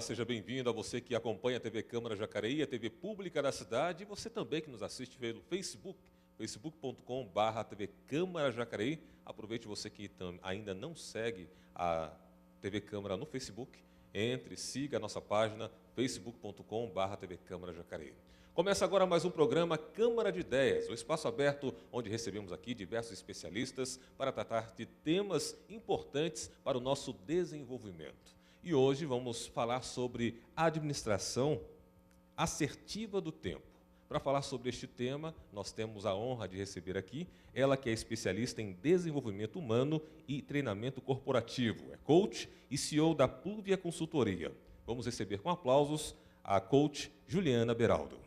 Olá, seja bem-vindo a você que acompanha a TV Câmara Jacareí, a TV pública da cidade, e você também que nos assiste pelo Facebook, facebook.com/TV Câmara Jacareí. Aproveite você que ainda não segue a TV Câmara no Facebook, entre, siga a nossa página facebook.com/TV Câmara Jacareí. Começa agora mais um programa Câmara de Ideias, o espaço aberto onde recebemos aqui diversos especialistas para tratar de temas importantes para o nosso desenvolvimento. E hoje vamos falar sobre a administração assertiva do tempo. Para falar sobre este tema, nós temos a honra de receber aqui ela que é especialista em desenvolvimento humano e treinamento corporativo, é coach e CEO da Pluvia Consultoria. Vamos receber com aplausos a coach Juliana Beraldo.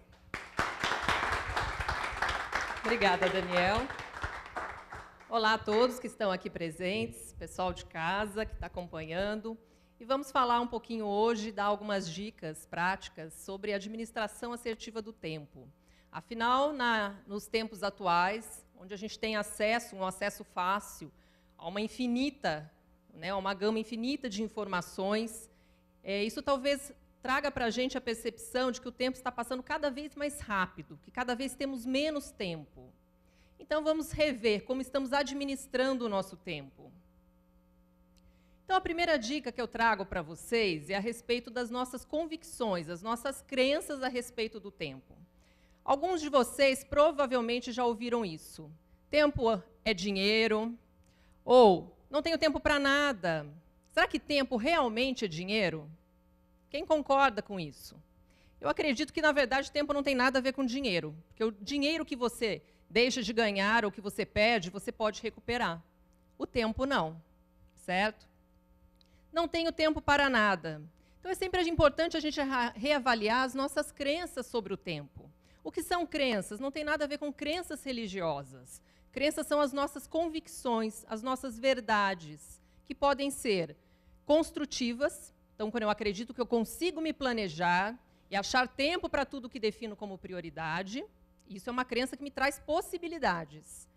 Obrigada, Daniel. Olá a todos que estão aqui presentes, pessoal de casa que está acompanhando. E vamos falar um pouquinho hoje, dar algumas dicas práticas sobre administração assertiva do tempo. Afinal, nos tempos atuais, onde a gente tem um acesso fácil a uma gama infinita de informações, isso talvez traga para a gente a percepção de que o tempo está passando cada vez mais rápido, que cada vez temos menos tempo. Então, vamos rever como estamos administrando o nosso tempo. Então, a primeira dica que eu trago para vocês é a respeito das nossas convicções, as nossas crenças a respeito do tempo. Alguns de vocês provavelmente já ouviram isso. Tempo é dinheiro, ou não tenho tempo para nada. Será que tempo realmente é dinheiro? Quem concorda com isso? Eu acredito que, na verdade, tempo não tem nada a ver com dinheiro, porque o dinheiro que você deixa de ganhar ou que você perde, você pode recuperar. O tempo não, certo? Não tenho tempo para nada. Então, é sempre importante a gente reavaliar as nossas crenças sobre o tempo. O que são crenças? Não tem nada a ver com crenças religiosas. Crenças são as nossas convicções, as nossas verdades, que podem ser construtivas. Então, quando eu acredito que eu consigo me planejar e achar tempo para tudo que defino como prioridade, isso é uma crença que me traz possibilidades.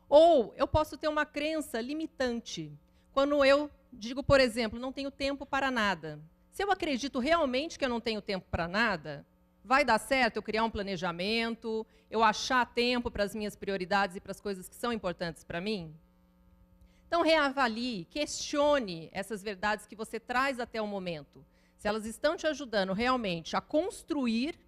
Ou eu posso ter uma crença limitante, quando eu digo, por exemplo, não tenho tempo para nada. Se eu acredito realmente que eu não tenho tempo para nada, vai dar certo eu criar um planejamento, eu achar tempo para as minhas prioridades e para as coisas que são importantes para mim? Então, reavalie, questione essas verdades que você traz até o momento. Se elas estão te ajudando realmente a construir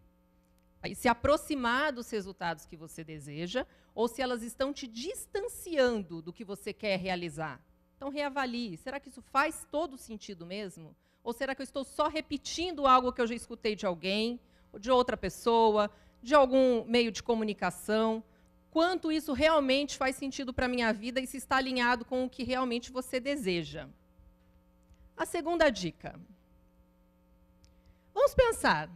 e se aproximar dos resultados que você deseja, ou se elas estão te distanciando do que você quer realizar. Então, reavalie. Será que isso faz todo sentido mesmo? Ou será que eu estou só repetindo algo que eu já escutei de alguém, ou de outra pessoa, de algum meio de comunicação? Quanto isso realmente faz sentido para a minha vida e se está alinhado com o que realmente você deseja? A segunda dica. Vamos pensar.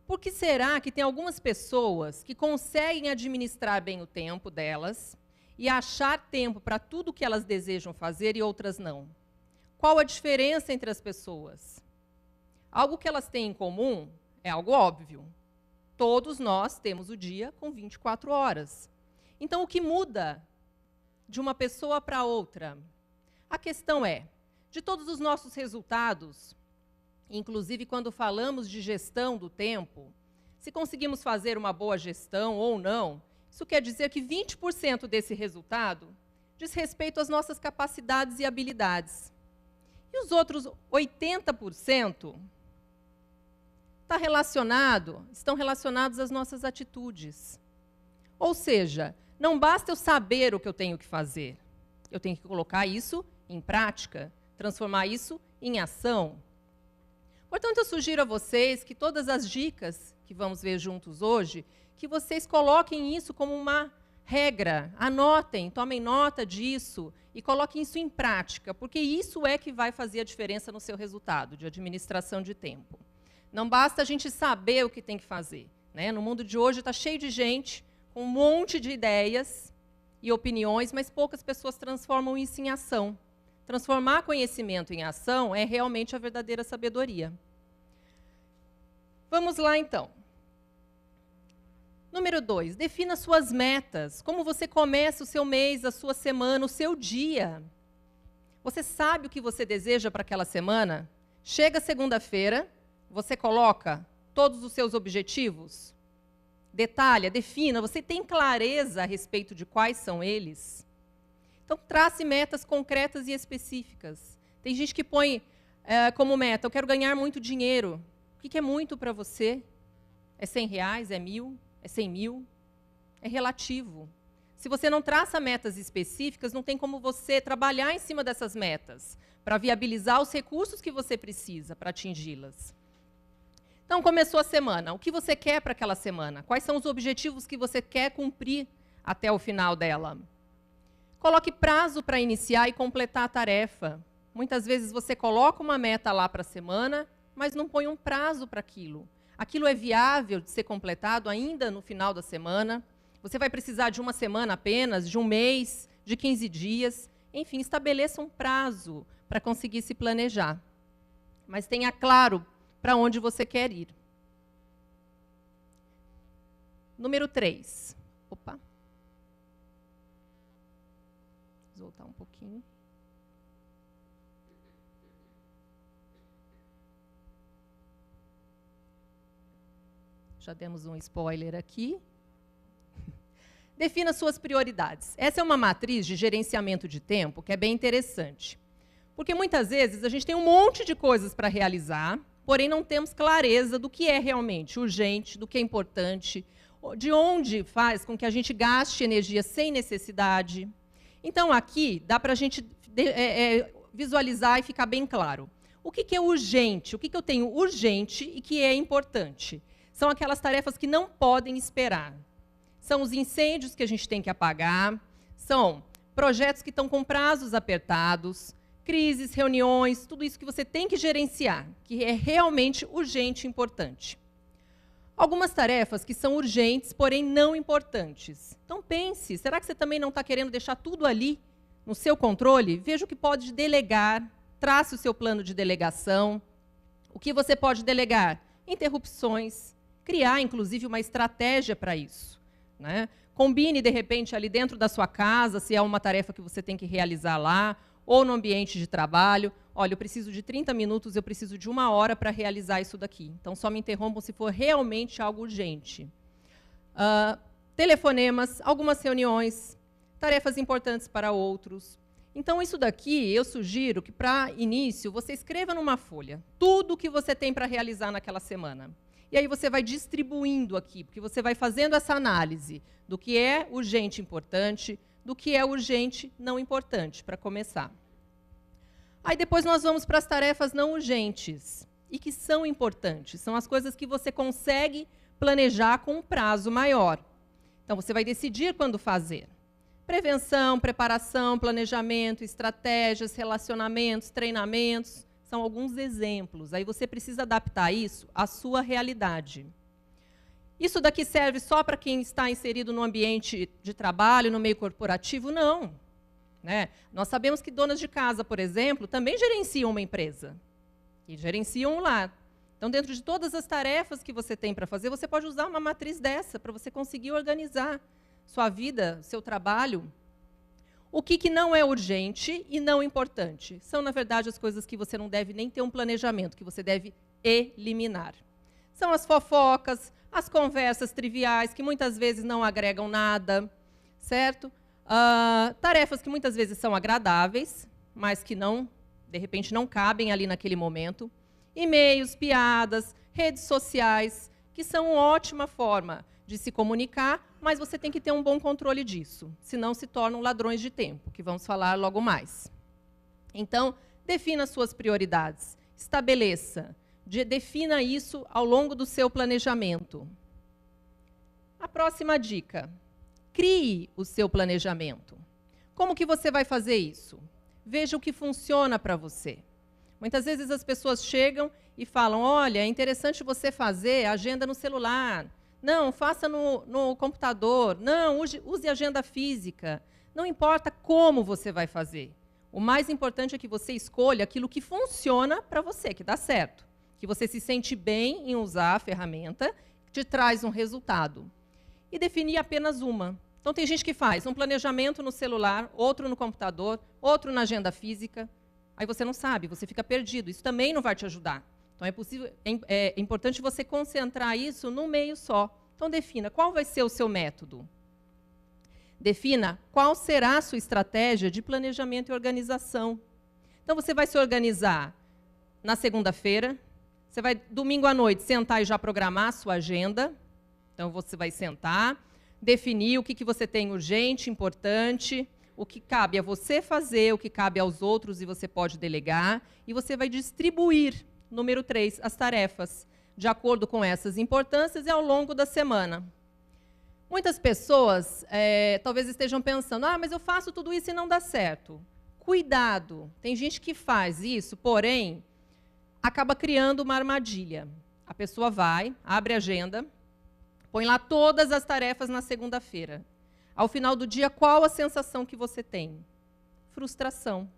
Por que será que tem algumas pessoas que conseguem administrar bem o tempo delas e achar tempo para tudo que elas desejam fazer e outras não? Qual a diferença entre as pessoas? Algo que elas têm em comum é algo óbvio. Todos nós temos o dia com 24 horas. Então, o que muda de uma pessoa para outra? A questão é, de todos os nossos resultados, inclusive quando falamos de gestão do tempo, se conseguimos fazer uma boa gestão ou não, isso quer dizer que 20% desse resultado diz respeito às nossas capacidades e habilidades. E os outros 80% estão relacionados às nossas atitudes. Ou seja, não basta eu saber o que eu tenho que fazer. Eu tenho que colocar isso em prática, transformar isso em ação. Portanto, eu sugiro a vocês que todas as dicas que vamos ver juntos hoje, que vocês coloquem isso como uma regra, anotem, tomem nota disso e coloquem isso em prática, porque isso é que vai fazer a diferença no seu resultado de administração de tempo. Não basta a gente saber o que tem que fazer, né? No mundo de hoje está cheio de gente com um monte de ideias e opiniões, mas poucas pessoas transformam isso em ação. Transformar conhecimento em ação é realmente a verdadeira sabedoria. Vamos lá, então. Número 2, defina suas metas. Como você começa o seu mês, a sua semana, o seu dia. Você sabe o que você deseja para aquela semana? Chega segunda-feira, Você coloca todos os seus objetivos? Detalha, defina, você tem clareza a respeito de quais são eles? Então, trace metas concretas e específicas. Tem gente que põe como meta, eu quero ganhar muito dinheiro. O que é muito para você? É R$100? É 1.000? É 100 mil? É relativo. Se você não traça metas específicas, não tem como você trabalhar em cima dessas metas, para viabilizar os recursos que você precisa para atingi-las. Então, começou a semana. O que você quer para aquela semana? Quais são os objetivos que você quer cumprir até o final dela? Coloque prazo para iniciar e completar a tarefa. Muitas vezes você coloca uma meta lá para a semana, mas não põe um prazo para aquilo. Aquilo é viável de ser completado ainda no final da semana. Você vai precisar de uma semana apenas, de um mês, de 15 dias. Enfim, estabeleça um prazo para conseguir se planejar. Mas tenha claro para onde você quer ir. Número 3. Opa. Vou voltar um pouquinho. Já demos um spoiler aqui. Defina suas prioridades. Essa é uma matriz de gerenciamento de tempo que é bem interessante. Porque muitas vezes a gente tem um monte de coisas para realizar, porém não temos clareza do que é realmente urgente, do que é importante, de onde faz com que a gente gaste energia sem necessidade. Então, aqui dá para a gente visualizar e ficar bem claro. O que é urgente? O que eu tenho urgente e que é importante? São aquelas tarefas que não podem esperar. São os incêndios que a gente tem que apagar, são projetos que estão com prazos apertados, crises, reuniões, tudo isso que você tem que gerenciar, que é realmente urgente e importante. Algumas tarefas que são urgentes, porém não importantes. Então pense, será que você também não está querendo deixar tudo ali no seu controle? Veja o que pode delegar, trace o seu plano de delegação. O que você pode delegar? Interrupções, criar, inclusive, uma estratégia para isso, né? Combine, de repente, ali dentro da sua casa, se é uma tarefa que você tem que realizar lá, ou no ambiente de trabalho. Olha, eu preciso de 30 minutos, eu preciso de 1 hora para realizar isso daqui. Então, só me interrompam se for realmente algo urgente. Telefonemas, algumas reuniões, tarefas importantes para outros. Então, isso daqui, eu sugiro que, para início, você escreva numa folha tudo o que você tem para realizar naquela semana. E aí você vai distribuindo aqui, porque você vai fazendo essa análise do que é urgente e importante, do que é urgente não importante, para começar. Aí depois nós vamos para as tarefas não urgentes e que são importantes. São as coisas que você consegue planejar com um prazo maior. Então, você vai decidir quando fazer. Prevenção, preparação, planejamento, estratégias, relacionamentos, treinamentos, são alguns exemplos. Aí você precisa adaptar isso à sua realidade. Isso daqui serve só para quem está inserido no ambiente de trabalho, no meio corporativo? Não. Né? Nós sabemos que donas de casa, por exemplo, também gerenciam uma empresa. E gerenciam um lar. Então, dentro de todas as tarefas que você tem para fazer, você pode usar uma matriz dessa para você conseguir organizar sua vida, seu trabalho. O que não é urgente e não importante? São, na verdade, as coisas que você não deve nem ter um planejamento, que você deve eliminar. São as fofocas, as conversas triviais, que muitas vezes não agregam nada, certo? Tarefas que muitas vezes são agradáveis, mas que não, de repente, não cabem ali naquele momento. E-mails, piadas, redes sociais, que são uma ótima forma de se comunicar, mas você tem que ter um bom controle disso, senão se tornam ladrões de tempo, que vamos falar logo mais. Então, defina suas prioridades, estabeleça, defina isso ao longo do seu planejamento. A próxima dica, crie o seu planejamento. Como que você vai fazer isso? Veja o que funciona para você. Muitas vezes as pessoas chegam e falam, olha, é interessante você fazer agenda no celular. Não, faça no computador. Não, use agenda física. Não importa como você vai fazer. O mais importante é que você escolha aquilo que funciona para você, que dá certo. Que você se sente bem em usar a ferramenta, que te traz um resultado. E definir apenas uma. Então, tem gente que faz um planejamento no celular, outro no computador, outro na agenda física. Aí você não sabe, você fica perdido. Isso também não vai te ajudar. Então, é importante você concentrar isso num meio só. Então, defina qual vai ser o seu método. Defina qual será a sua estratégia de planejamento e organização. Então, você vai se organizar na segunda-feira, você vai, domingo à noite, sentar e já programar a sua agenda. Então, você vai sentar, definir o que você tem urgente, importante, o que cabe a você fazer, o que cabe aos outros e você pode delegar, e você vai distribuir, número 3, as tarefas, de acordo com essas importâncias e ao longo da semana. Muitas pessoas talvez estejam pensando, mas eu faço tudo isso e não dá certo. Cuidado, tem gente que faz isso, porém, acaba criando uma armadilha. A pessoa vai, abre a agenda, põe lá todas as tarefas na segunda-feira. Ao final do dia, qual a sensação que você tem? Frustração.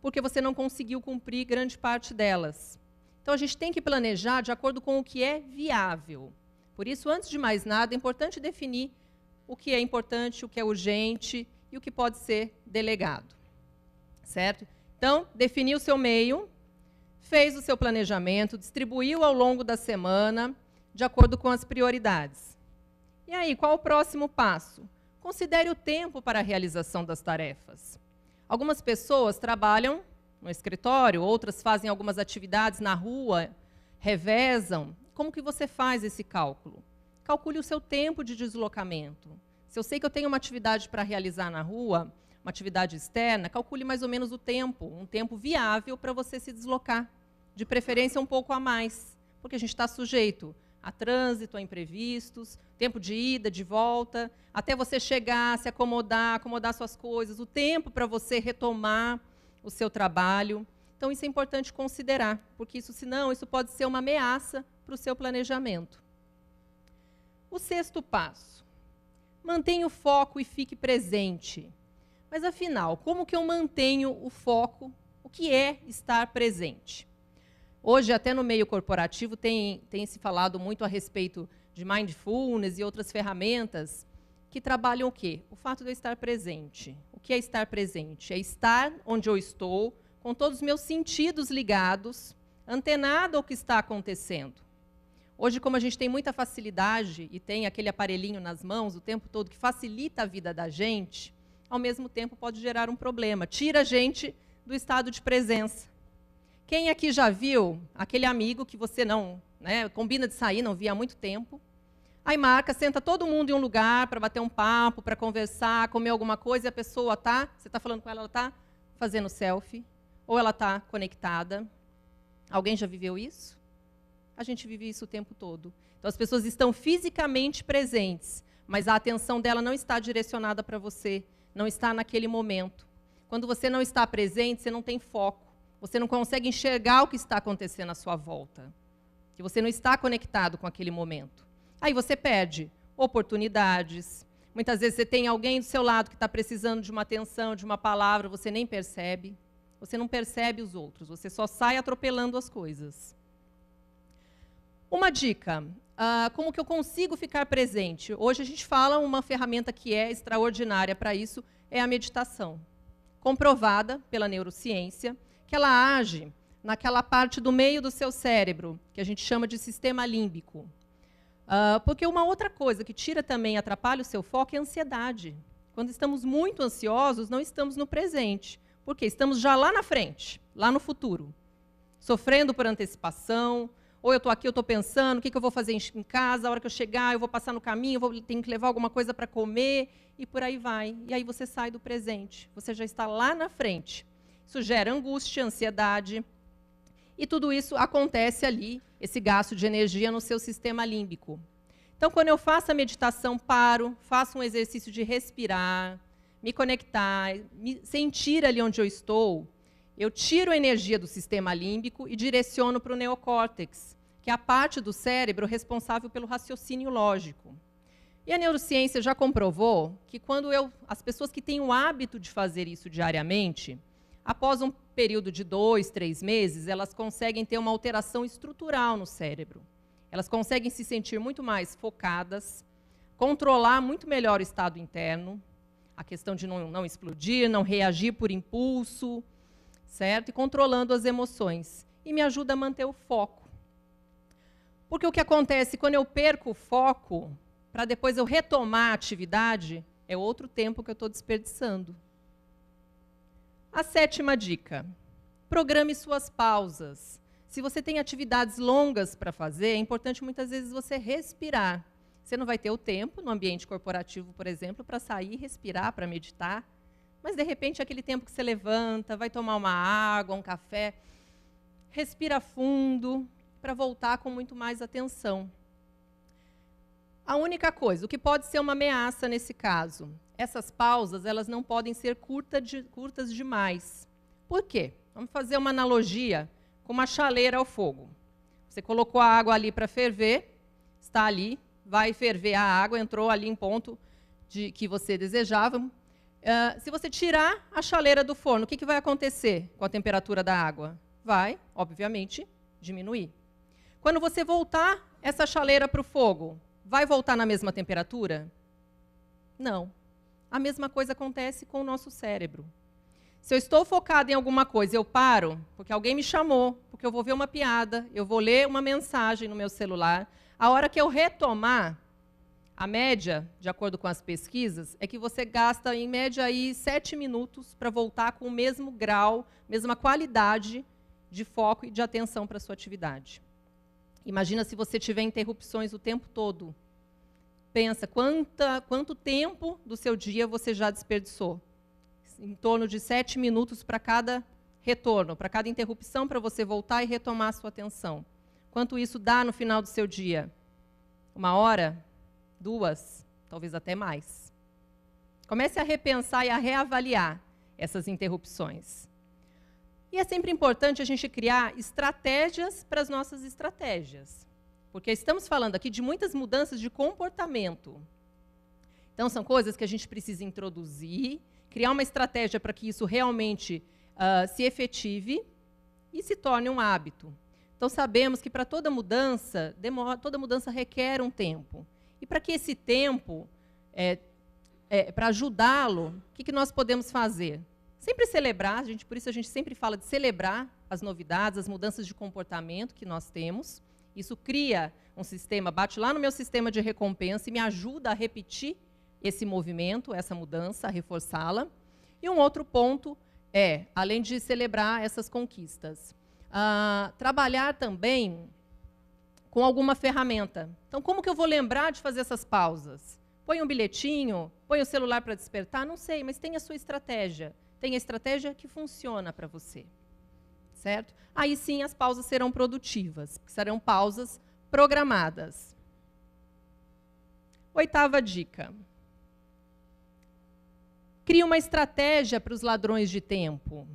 Porque você não conseguiu cumprir grande parte delas. Então, a gente tem que planejar de acordo com o que é viável. Por isso, antes de mais nada, é importante definir o que é importante, o que é urgente e o que pode ser delegado. Certo? Então, definiu o seu meio, fez o seu planejamento, distribuiu ao longo da semana, de acordo com as prioridades. E aí, qual o próximo passo? Considere o tempo para a realização das tarefas. Algumas pessoas trabalham no escritório, outras fazem algumas atividades na rua, revezam. Como que você faz esse cálculo? Calcule o seu tempo de deslocamento. Se eu sei que eu tenho uma atividade para realizar na rua, uma atividade externa, calcule mais ou menos o tempo, um tempo viável para você se deslocar, de preferência um pouco a mais, porque a gente está sujeito a trânsito, a imprevistos, tempo de ida, de volta, até você chegar, se acomodar suas coisas, o tempo para você retomar o seu trabalho. Então, isso é importante considerar, porque isso, senão, isso pode ser uma ameaça para o seu planejamento. O 6º passo. Mantenha o foco e fique presente. Mas, afinal, como que eu mantenho o foco? O que é estar presente? Hoje, até no meio corporativo, tem se falado muito a respeito de mindfulness e outras ferramentas que trabalham o quê? O fato de eu estar presente. O que é estar presente? É estar onde eu estou, com todos os meus sentidos ligados, antenado ao que está acontecendo. Hoje, como a gente tem muita facilidade e tem aquele aparelhinho nas mãos o tempo todo que facilita a vida da gente, ao mesmo tempo pode gerar um problema. Tira a gente do estado de presença. Quem aqui já viu aquele amigo que você não, combina de sair, não via há muito tempo? Aí marca, senta todo mundo em um lugar para bater um papo, para conversar, comer alguma coisa, e a pessoa você está falando com ela está fazendo selfie, ou ela está conectada. Alguém já viveu isso? A gente vive isso o tempo todo. Então, as pessoas estão fisicamente presentes, mas a atenção dela não está direcionada para você, não está naquele momento. Quando você não está presente, você não tem foco. Você não consegue enxergar o que está acontecendo à sua volta. Que você não está conectado com aquele momento. Aí você perde oportunidades. Muitas vezes você tem alguém do seu lado que está precisando de uma atenção, de uma palavra, você nem percebe. Você não percebe os outros, você só sai atropelando as coisas. Uma dica, como que eu consigo ficar presente? Hoje a gente fala uma ferramenta que é extraordinária para isso, é a meditação. Comprovada pela neurociência, que ela age naquela parte do meio do seu cérebro, que a gente chama de sistema límbico. Porque uma outra coisa que tira também, atrapalha o seu foco é a ansiedade. Quando estamos muito ansiosos, não estamos no presente. Porque estamos já lá na frente, lá no futuro. Sofrendo por antecipação, ou eu estou aqui, eu estou pensando, o que eu vou fazer em casa, a hora que eu chegar, eu vou passar no caminho, tenho que levar alguma coisa para comer, e por aí vai. E aí você sai do presente, você já está lá na frente. Isso gera angústia, ansiedade, e tudo isso acontece ali, esse gasto de energia no seu sistema límbico. Então, quando eu faço a meditação, paro, faço um exercício de respirar, me conectar, me sentir ali onde eu estou, eu tiro a energia do sistema límbico e direciono para o neocórtex, que é a parte do cérebro responsável pelo raciocínio lógico. E a neurociência já comprovou que quando as pessoas que têm o hábito de fazer isso diariamente, após um período de 2, 3 meses, elas conseguem ter uma alteração estrutural no cérebro. Elas conseguem se sentir muito mais focadas, controlar muito melhor o estado interno, a questão de não explodir, não reagir por impulso, certo? E controlando as emoções. e me ajuda a manter o foco. Porque o que acontece quando eu perco o foco, para depois eu retomar a atividade, é outro tempo que eu estou desperdiçando. A 7ª dica: programe suas pausas. Se você tem atividades longas para fazer, é importante muitas vezes você respirar. Você não vai ter o tempo, no ambiente corporativo, por exemplo, para sair, respirar, para meditar, mas, de repente, aquele tempo que você levanta, vai tomar uma água, um café, respira fundo, para voltar com muito mais atenção. A única coisa, o que pode ser uma ameaça nesse caso, essas pausas, elas não podem ser curtas demais. Por quê? Vamos fazer uma analogia com uma chaleira ao fogo. Você colocou a água ali para ferver, está ali, vai ferver a água, entrou ali em ponto que você desejava. Se você tirar a chaleira do forno, o que vai acontecer com a temperatura da água? Vai, obviamente, diminuir. Quando você voltar essa chaleira para o fogo, vai voltar na mesma temperatura? Não. A mesma coisa acontece com o nosso cérebro. Se eu estou focado em alguma coisa, eu paro, porque alguém me chamou, porque eu vou ver uma piada, eu vou ler uma mensagem no meu celular. A hora que eu retomar, a média, de acordo com as pesquisas, é que você gasta, em média, aí, 7 minutos para voltar com o mesmo grau, mesma qualidade de foco e de atenção para a sua atividade. Imagina se você tiver interrupções o tempo todo. Pensa, quanto tempo do seu dia você já desperdiçou? Em torno de 7 minutos para cada retorno, para cada interrupção, para você voltar e retomar a sua atenção. Quanto isso dá no final do seu dia? 1 hora? 2? Talvez até mais. Comece a repensar e a reavaliar essas interrupções. E é sempre importante a gente criar estratégias para as nossas estratégias. Porque estamos falando aqui de muitas mudanças de comportamento. Então, são coisas que a gente precisa introduzir, criar uma estratégia para que isso realmente se efetive e se torne um hábito. Então, sabemos que para toda mudança requer um tempo. E para que esse tempo, para ajudá-lo, o que nós podemos fazer? Sempre celebrar, por isso a gente sempre fala de celebrar as novidades, as mudanças de comportamento que nós temos. Isso cria um sistema, bate lá no meu sistema de recompensa e me ajuda a repetir esse movimento, essa mudança, a reforçá-la. E um outro ponto é, além de celebrar essas conquistas, trabalhar também com alguma ferramenta. Então, como que eu vou lembrar de fazer essas pausas? Põe um bilhetinho? Põe o celular para despertar? Não sei, mas tem a sua estratégia. Tem a estratégia que funciona para você. Certo? Aí sim as pausas serão produtivas, porque serão pausas programadas. 8ª dica. Crie uma estratégia para os ladrões de tempo.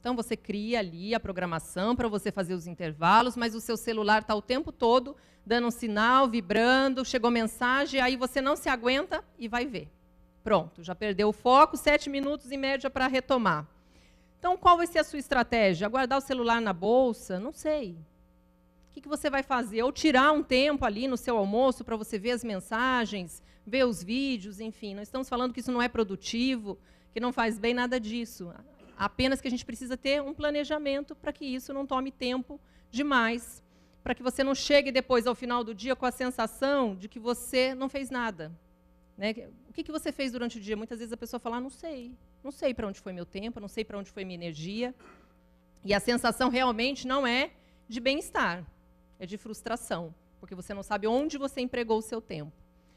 Então, você cria ali a programação para você fazer os intervalos, mas o seu celular está o tempo todo dando um sinal, vibrando, chegou mensagem, aí você não se aguenta e vai ver. Pronto, já perdeu o foco, 7 minutos em média para retomar. Então, qual vai ser a sua estratégia? Guardar o celular na bolsa? Não sei. O que você vai fazer? Ou tirar um tempo ali no seu almoço para você ver as mensagens, ver os vídeos, enfim. Nós estamos falando que isso não é produtivo, que não faz bem, nada disso. Apenas que a gente precisa ter um planejamento para que isso não tome tempo demais, para que você não chegue depois ao final do dia com a sensação de que você não fez nada. Né? O que você fez durante o dia? Muitas vezes a pessoa fala, não sei para onde foi meu tempo, não sei para onde foi minha energia. E a sensação realmente não é de bem-estar, é de frustração, porque você não sabe onde você empregou o seu tempo.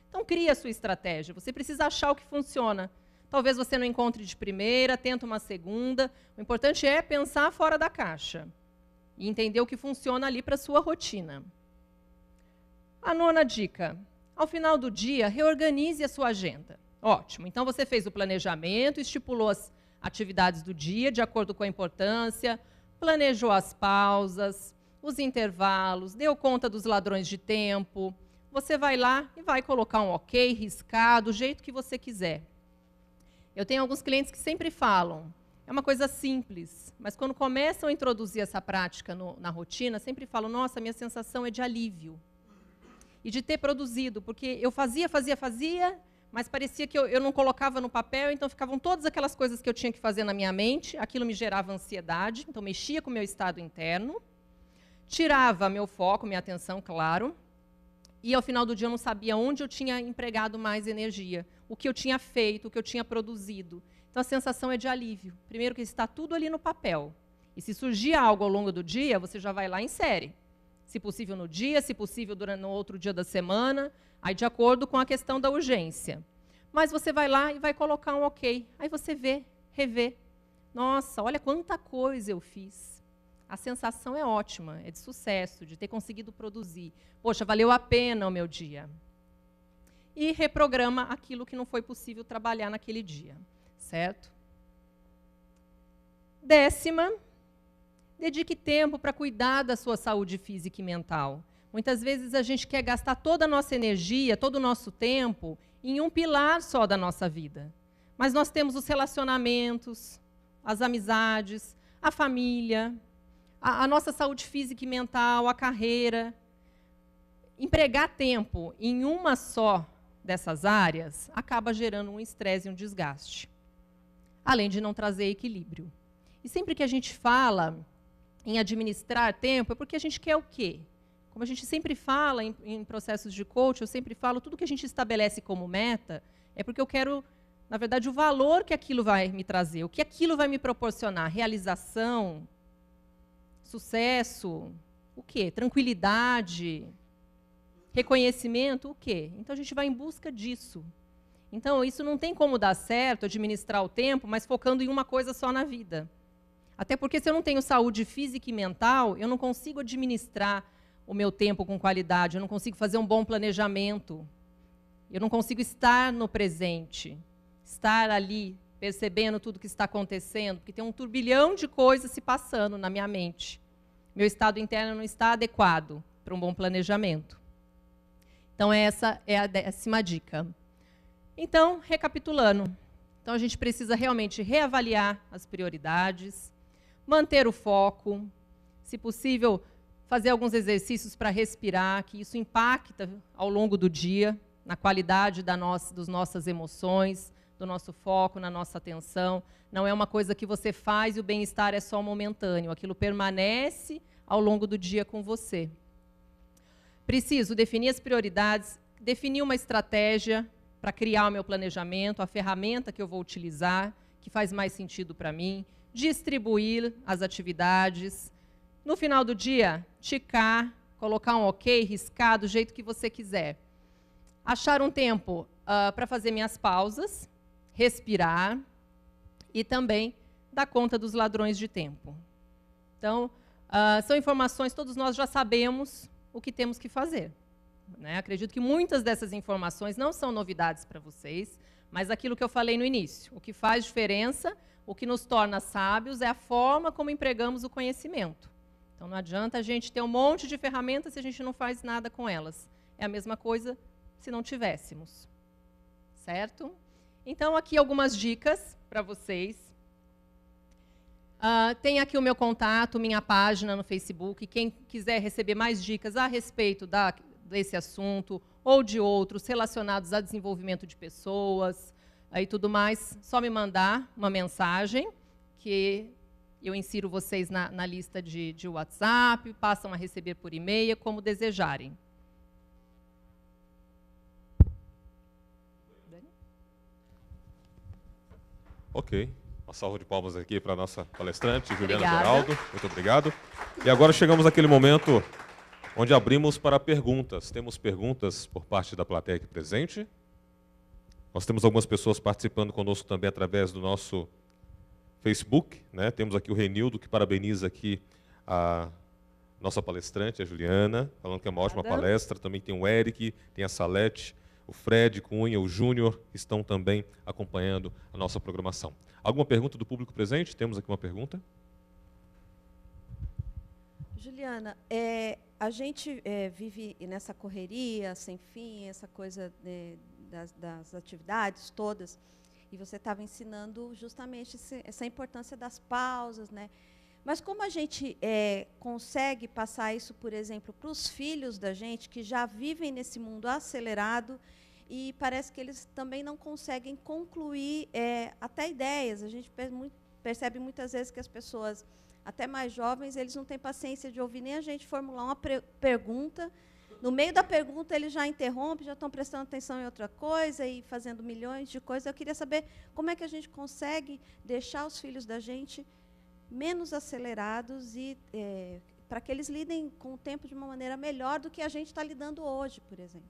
Então, crie a sua estratégia, você precisa achar o que funciona. Talvez você não encontre de primeira, tenta uma segunda. O importante é pensar fora da caixa e entender o que funciona ali para a sua rotina. A 9ª dica. Ao final do dia, reorganize a sua agenda. Ótimo. Então, você fez o planejamento, estipulou as atividades do dia de acordo com a importância, planejou as pausas, os intervalos, deu conta dos ladrões de tempo. Você vai lá e vai colocar um ok, riscar, do jeito que você quiser. Eu tenho alguns clientes que sempre falam, é uma coisa simples, mas quando começam a introduzir essa prática na rotina, sempre falam, nossa, minha sensação é de alívio. E de ter produzido, porque eu fazia, mas parecia que eu não colocava no papel, então ficavam todas aquelas coisas que eu tinha que fazer na minha mente, aquilo me gerava ansiedade, então mexia com o meu estado interno. tirava meu foco, minha atenção, claro, e ao final do dia eu não sabia onde eu tinha empregado mais energia, o que eu tinha feito, o que eu tinha produzido. Então a sensação é de alívio. Primeiro que está tudo ali no papel. E se surgir algo ao longo do dia, você já vai lá e insere. Se possível no dia, se possível no outro dia da semana, aí de acordo com a questão da urgência. Mas você vai lá e vai colocar um ok. Aí você vê, revê. Nossa, olha quanta coisa eu fiz. A sensação é ótima, é de sucesso, de ter conseguido produzir. Poxa, valeu a pena o meu dia. E reprograma aquilo que não foi possível trabalhar naquele dia, certo? 10ª, dedique tempo para cuidar da sua saúde física e mental. Muitas vezes a gente quer gastar toda a nossa energia, todo o nosso tempo em um pilar só da nossa vida. Mas nós temos os relacionamentos, as amizades, a família, a nossa saúde física e mental, a carreira. Empregar tempo em uma só dessas áreas acaba gerando um estresse e um desgaste, além de não trazer equilíbrio. E sempre que a gente fala em administrar tempo, é porque a gente quer o quê? Como a gente sempre fala em processos de coach, eu sempre falo, tudo que a gente estabelece como meta é porque eu quero, na verdade, o valor que aquilo vai me trazer, o que aquilo vai me proporcionar, realização, sucesso, o quê? Tranquilidade, reconhecimento, o quê? Então a gente vai em busca disso. Então isso não tem como dar certo, administrar o tempo, mas focando em uma coisa só na vida. Até porque se eu não tenho saúde física e mental, eu não consigo administrar o meu tempo com qualidade, eu não consigo fazer um bom planejamento, eu não consigo estar no presente, estar ali, percebendo tudo que está acontecendo, porque tem um turbilhão de coisas se passando na minha mente. Meu estado interno não está adequado para um bom planejamento. Então, essa é a 10ª dica. Então, recapitulando, então a gente precisa realmente reavaliar as prioridades, manter o foco, se possível, fazer alguns exercícios para respirar, que isso impacta ao longo do dia, na qualidade das nossas emoções, do nosso foco, na nossa atenção. Não é uma coisa que você faz e o bem-estar é só momentâneo, aquilo permanece ao longo do dia com você. Preciso definir as prioridades, definir uma estratégia para criar o meu planejamento, a ferramenta que eu vou utilizar, que faz mais sentido para mim, distribuir as atividades. No final do dia, ticar, colocar um ok, riscar do jeito que você quiser. Achar um tempo para fazer minhas pausas, respirar e também dar conta dos ladrões de tempo. Então, são informações, todos nós já sabemos o que temos que fazer. Né? Acredito que muitas dessas informações não são novidades para vocês, mas aquilo que eu falei no início, o que faz diferença, o que nos torna sábios é a forma como empregamos o conhecimento. Então, não adianta a gente ter um monte de ferramentas se a gente não faz nada com elas. É a mesma coisa se não tivéssemos. Certo? Então, aqui algumas dicas para vocês. Tem aqui o meu contato, minha página no Facebook. Quem quiser receber mais dicas a respeito desse assunto ou de outros relacionados a desenvolvimento de pessoas e tudo mais, só me mandar uma mensagem que eu insiro vocês na lista de WhatsApp, passam a receber por e-mail, como desejarem. Ok. Uma salva de palmas aqui para a nossa palestrante, Juliana Obrigada. Geraldo. Muito obrigado. E agora chegamos àquele momento onde abrimos para perguntas. Temos perguntas por parte da plateia aqui presente. Nós temos algumas pessoas participando conosco também através do nosso Facebook. Né? Temos aqui o Renildo, que parabeniza aqui a nossa palestrante, a Juliana, falando que é uma ótima palestra. Também tem o Eric, tem a Salete, o Fred Cunha, o Júnior, que estão também acompanhando a nossa programação. Alguma pergunta do público presente? Temos aqui uma pergunta. Juliana, a gente vive nessa correria sem fim, essa coisa das atividades todas, e você estava ensinando justamente essa importância das pausas, né? Mas como a gente consegue passar isso, por exemplo, para os filhos da gente, que já vivem nesse mundo acelerado, e parece que eles também não conseguem concluir até ideias. A gente percebe muitas vezes que as pessoas até mais jovens, eles não têm paciência de ouvir nem a gente formular uma pergunta. No meio da pergunta, eles já interrompem, já estão prestando atenção em outra coisa e fazendo milhões de coisas. Eu queria saber como é que a gente consegue deixar os filhos da gente menos acelerados e para que eles lidem com o tempo de uma maneira melhor do que a gente está lidando hoje, por exemplo.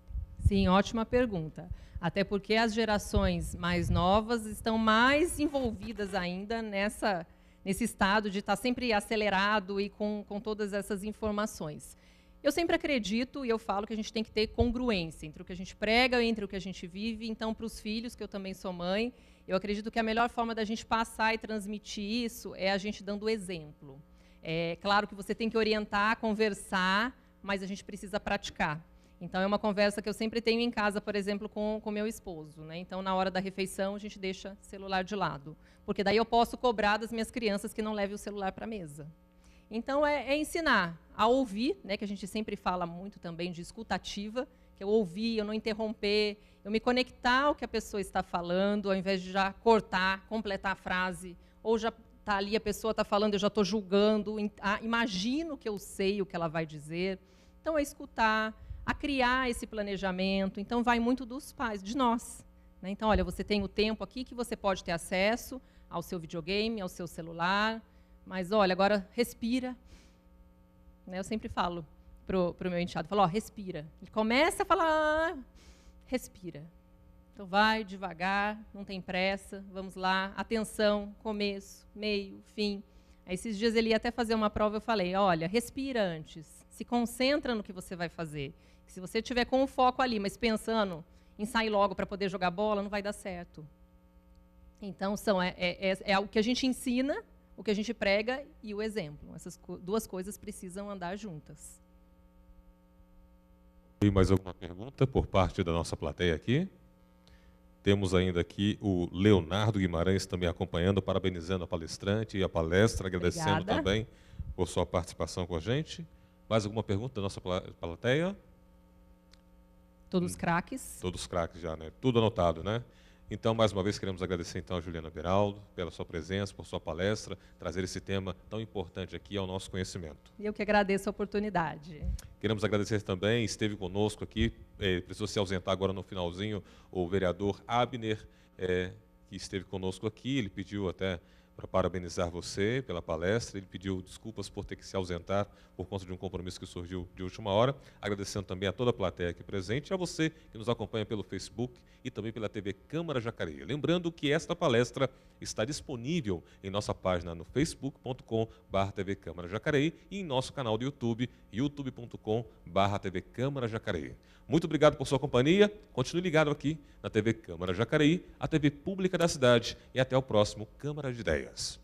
Sim, ótima pergunta. Até porque as gerações mais novas estão mais envolvidas ainda nesse estado de estar sempre acelerado e com todas essas informações. Eu sempre acredito e eu falo que a gente tem que ter congruência entre o que a gente prega e entre o que a gente vive. Então, para os filhos, que eu também sou mãe, eu acredito que a melhor forma da gente passar e transmitir isso é a gente dando exemplo. É claro que você tem que orientar, conversar, mas a gente precisa praticar. Então, é uma conversa que eu sempre tenho em casa, por exemplo, com meu esposo, né? Então, na hora da refeição, a gente deixa o celular de lado. Porque daí eu posso cobrar das minhas crianças que não levem o celular para a mesa. Então, é ensinar a ouvir, né, que a gente sempre fala muito também de escutativa, que eu ouvir, eu não interromper, eu me conectar ao que a pessoa está falando, ao invés de já cortar, completar a frase, ou já está ali, a pessoa está falando, eu já estou julgando, imagino que eu sei o que ela vai dizer. Então, é escutar, a criar esse planejamento. Então, vai muito dos pais, de nós, né? Então, olha, você tem o tempo aqui que você pode ter acesso ao seu videogame, ao seu celular, mas, olha, agora respira. Né, eu sempre falo pro meu enteado, falo, ó, respira. Ele começa a falar, respira. Então, vai devagar, não tem pressa, vamos lá, atenção, começo, meio, fim. Aí, esses dias ele ia até fazer uma prova, eu falei, olha, respira antes, se concentra no que você vai fazer. Se você estiver com o foco ali, mas pensando em sair logo para poder jogar bola, não vai dar certo. Então, é o que a gente ensina, o que a gente prega e o exemplo. Essas duas coisas precisam andar juntas. Tem mais alguma pergunta por parte da nossa plateia aqui? Temos ainda aqui o Leonardo Guimarães também acompanhando, parabenizando a palestrante e a palestra, agradecendo Obrigada. também por sua participação com a gente. Mais alguma pergunta da nossa plateia? Todos craques. Todos craques já, né? Tudo anotado, né? Então, mais uma vez, queremos agradecer então a Juliana Beraldo pela sua presença, por sua palestra, trazer esse tema tão importante aqui ao nosso conhecimento. E eu que agradeço a oportunidade. Queremos agradecer também, esteve conosco aqui, precisou se ausentar agora no finalzinho, o vereador Abner, que esteve conosco aqui, ele pediu até para parabenizar você pela palestra, ele pediu desculpas por ter que se ausentar por conta de um compromisso que surgiu de última hora, agradecendo também a toda a plateia aqui presente e a você que nos acompanha pelo Facebook e também pela TV Câmara Jacareí. Lembrando que esta palestra está disponível em nossa página no facebook.com/TV Câmara Jacareí e em nosso canal do YouTube, youtube.com/TV Câmara Jacareí. Muito obrigado por sua companhia, continue ligado aqui na TV Câmara Jacareí, a TV pública da cidade, e até o próximo Câmara de Ideias.